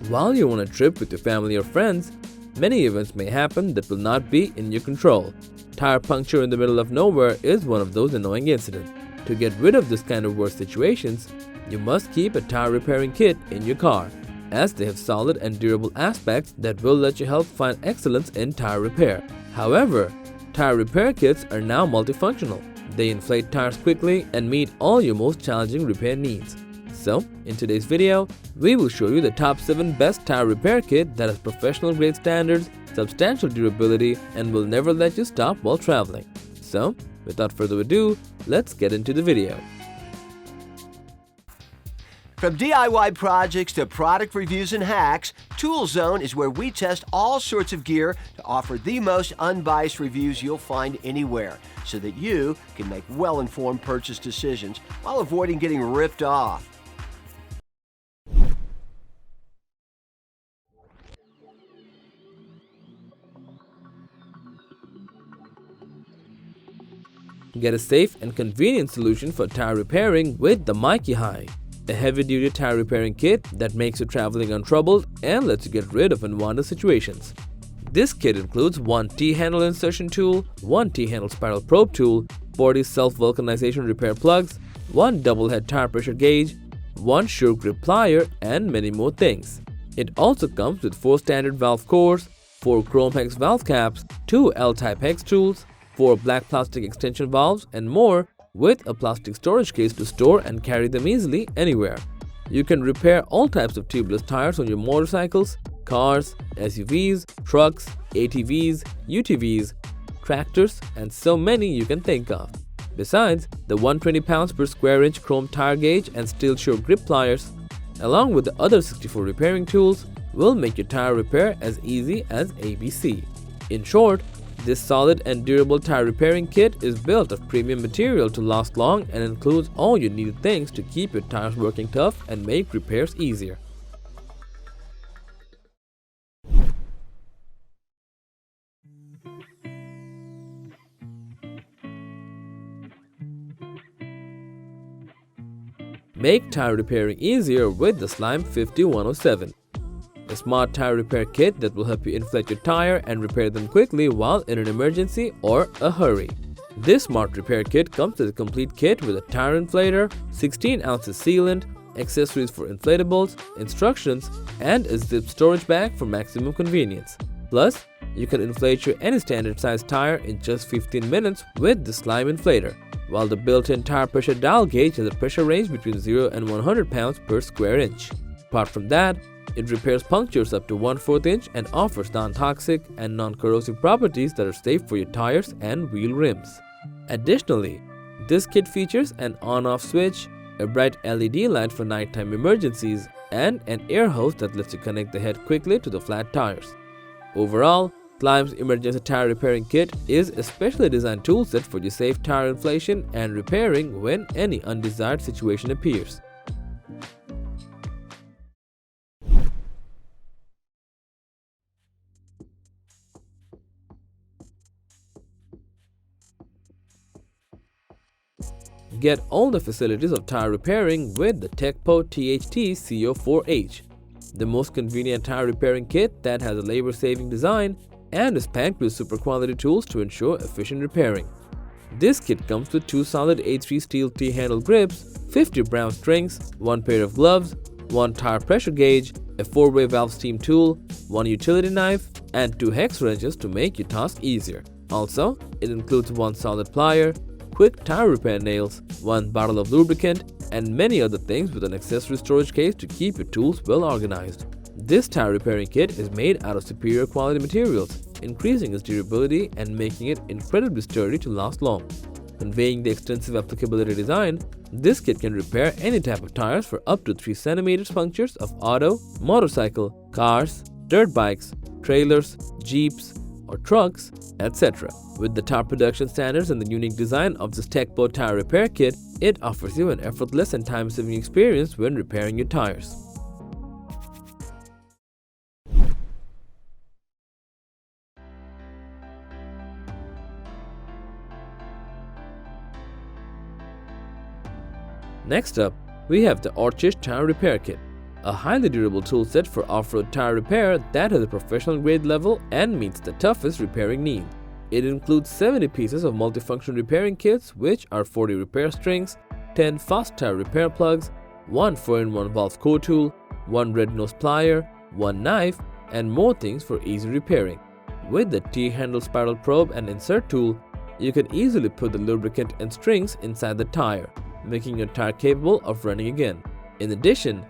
While you're on a trip with your family or friends, many events may happen that will not be in your control. Tire puncture in the middle of nowhere is one of those annoying incidents. To get rid of this kind of worst situations, you must keep a tire repairing kit in your car, as they have solid and durable aspects that will let you help find excellence in tire repair. However, tire repair kits are now multifunctional. They inflate tires quickly and meet all your most challenging repair needs. So, in today's video, we will show you the top 7 best tire repair kit that has professional grade standards, substantial durability, and will never let you stop while traveling. So, without further ado, let's get into the video. From DIY projects to product reviews and hacks, Tool Zone is where we test all sorts of gear to offer the most unbiased reviews you'll find anywhere, so that you can make well-informed purchase decisions while avoiding getting ripped off. Get a safe and convenient solution for tire repairing with the MAIKEHIGH, a heavy-duty tire repairing kit that makes your traveling untroubled and lets you get rid of unwanted situations. This kit includes one T-handle insertion tool, one T-handle spiral probe tool, 40 self-vulcanization repair plugs, one double-head tire pressure gauge, one sure grip plier, and many more things. It also comes with 4 standard valve cores, 4 chrome hex valve caps, 2 L-type hex tools, 4 black plastic extension valves, and more, with a plastic storage case to store and carry them easily anywhere. You can repair all types of tubeless tires on your motorcycles, cars, SUVs, trucks, ATVs, UTVs, tractors, and so many you can think of. Besides, the 120 pounds per square inch chrome tire gauge and steel sure grip pliers, along with the other 64 repairing tools, will make your tire repair as easy as ABC. In short, this solid and durable tire repairing kit is built of premium material to last long and includes all you needed things to keep your tires working tough and make repairs easier. Make tire repairing easier with the Slime 5107. A smart tire repair kit that will help you inflate your tire and repair them quickly while in an emergency or a hurry. This smart repair kit comes with a complete kit with a tire inflator, 16 ounces sealant, accessories for inflatables, instructions, and a zip storage bag for maximum convenience. Plus, you can inflate your any standard size tire in just 15 minutes with the Slime inflator, while the built-in tire pressure dial gauge has a pressure range between 0 and 100 pounds per square inch. Apart from that, it repairs punctures up to 1/4 inch and offers non-toxic and non-corrosive properties that are safe for your tires and wheel rims. Additionally, this kit features an on-off switch, a bright LED light for nighttime emergencies, and an air hose that lets you connect the head quickly to the flat tires. Overall, Slime's emergency tire repairing kit is a specially designed toolset for your safe tire inflation and repairing when any undesired situation appears. Get all the facilities of tire repairing with the TechPo THT CO4H, the most convenient tire repairing kit that has a labor-saving design and is packed with super quality tools to ensure efficient repairing. This kit comes with 2 solid A3 steel T-handle grips, 50 brown strings, 1 pair of gloves, 1 tire pressure gauge, a 4-way valve steam tool, 1 utility knife, and 2 hex wrenches to make your task easier. Also, it includes 1 solid plier, quick tire repair nails, 1 bottle of lubricant, and many other things with an accessory storage case to keep your tools well organized. This tire repairing kit is made out of superior quality materials, increasing its durability and making it incredibly sturdy to last long. Conveying the extensive applicability design, this kit can repair any type of tires for up to 3 cm punctures of auto, motorcycle, cars, dirt bikes, trailers, jeeps, or trucks, etc. With the top production standards and the unique design of this TechPo tire repair kit, it offers you an effortless and time-saving experience when repairing your tires. Next up, we have the ORCISH tire repair kit, a highly durable toolset for off-road tire repair that has a professional grade level and meets the toughest repairing needs. It includes 70 pieces of multifunction repairing kits, which are 40 repair strings, 10 fast tire repair plugs, 1 4-in-1 valve core tool, 1 red nose plier, 1 knife, and more things for easy repairing. With the T-handle spiral probe and insert tool, you can easily put the lubricant and strings inside the tire, making your tire capable of running again. In addition,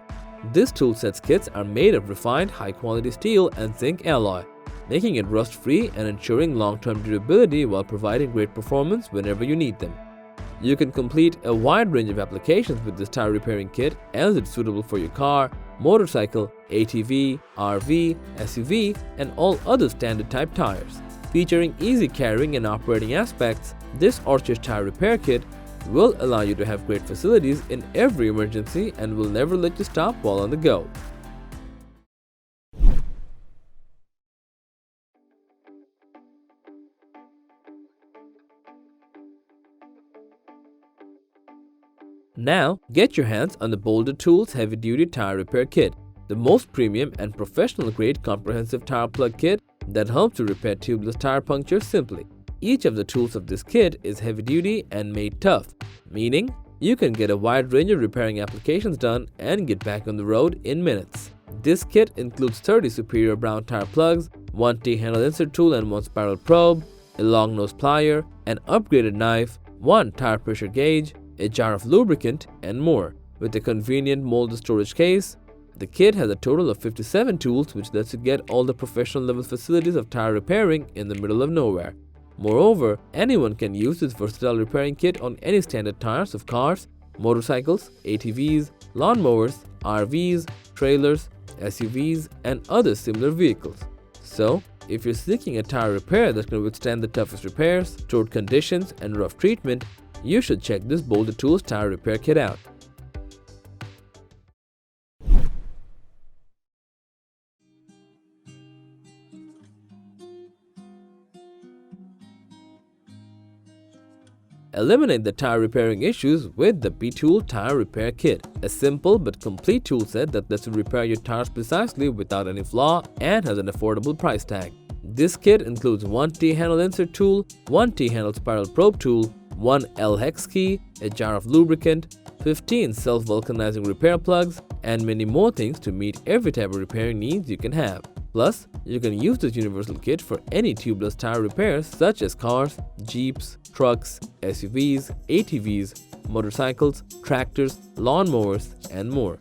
this toolset's kits are made of refined high-quality steel and zinc alloy, making it rust-free and ensuring long-term durability while providing great performance whenever you need them. You can complete a wide range of applications with this tire repairing kit, as it's suitable for your car, motorcycle, ATV, RV, SUV, and all other standard type tires. Featuring easy carrying and operating aspects, this ORCISH tire repair kit will allow you to have great facilities in every emergency and will never let you stop while on the go. Now, get your hands on the Boulder Tools Heavy Duty Tire Repair Kit, the most premium and professional grade comprehensive tire plug kit that helps to repair tubeless tire punctures simply. Each of the tools of this kit is heavy duty and made tough, meaning you can get a wide range of repairing applications done and get back on the road in minutes. This kit includes 30 superior brown tire plugs, 1 T-handle insert tool and 1 spiral probe, a long nose plier, an upgraded knife, 1 tire pressure gauge, a jar of lubricant, and more. With a convenient molded storage case, the kit has a total of 57 tools, which lets you get all the professional level facilities of tire repairing in the middle of nowhere. Moreover, anyone can use this versatile repairing kit on any standard tires of cars, motorcycles, ATVs, lawnmowers, RVs, trailers, SUVs, and other similar vehicles. So, if you're seeking a tire repair that can withstand the toughest repairs, road conditions, and rough treatment, you should check this Boulder Tools tire repair kit out. Eliminate the tire repairing issues with the BETOOLL Tire Repair Kit, a simple but complete toolset that lets you repair your tires precisely without any flaw and has an affordable price tag. This kit includes 1 T-handle insert tool, 1 T-handle spiral probe tool, 1 L-hex key, a jar of lubricant, 15 self-vulcanizing repair plugs, and many more things to meet every type of repairing needs you can have. Plus, you can use this universal kit for any tubeless tire repairs such as cars, jeeps, trucks, SUVs, ATVs, motorcycles, tractors, lawnmowers, and more.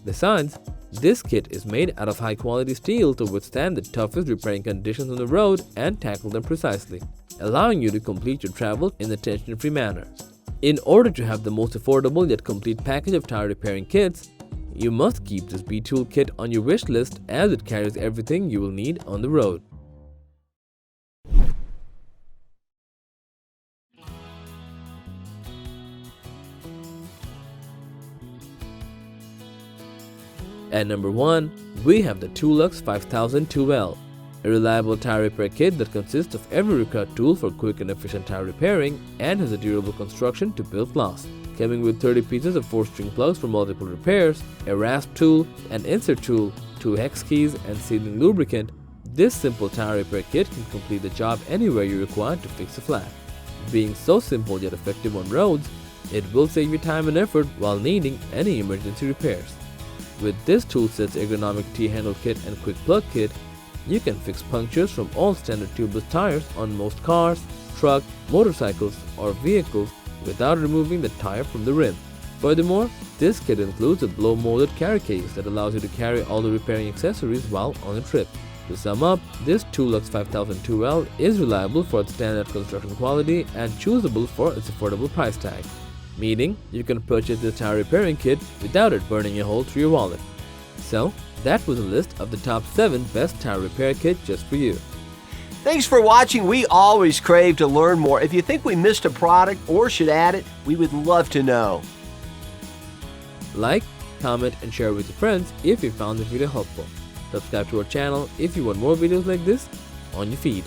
Besides, this kit is made out of high-quality steel to withstand the toughest repairing conditions on the road and tackle them precisely, allowing you to complete your travel in a tension-free manner. In order to have the most affordable yet complete package of tire repairing kits, you must keep this BETOOLL kit on your wish list, as it carries everything you will need on the road. At number 1, we have the Tooluxe 5000 2L, a reliable tire repair kit that consists of every required tool for quick and efficient tire repairing and has a durable construction to build last. Coming with 30 pieces of 4-string plugs for multiple repairs, a rasp tool, an insert tool, 2 hex keys, and sealing lubricant, this simple tire repair kit can complete the job anywhere you require to fix a flat. Being so simple yet effective on roads, it will save you time and effort while needing any emergency repairs. With this toolset's ergonomic T-handle kit and quick plug kit, you can fix punctures from all standard tubeless tires on most cars, trucks, motorcycles, or vehicles without removing the tire from the rim. Furthermore, this kit includes a blow-molded carry case that allows you to carry all the repairing accessories while on a trip. To sum up, this Tooluxe 5000 2L is reliable for its standard construction quality and choosable for its affordable price tag, meaning you can purchase this tire repairing kit without it burning a hole through your wallet. So, that was a list of the top 7 best tire repair kit just for you. Thanks for watching. We always crave to learn more. If you think we missed a product or should add it, we would love to know. Like, comment, and share with your friends if you found the video helpful. Subscribe to our channel if you want more videos like this on your feed.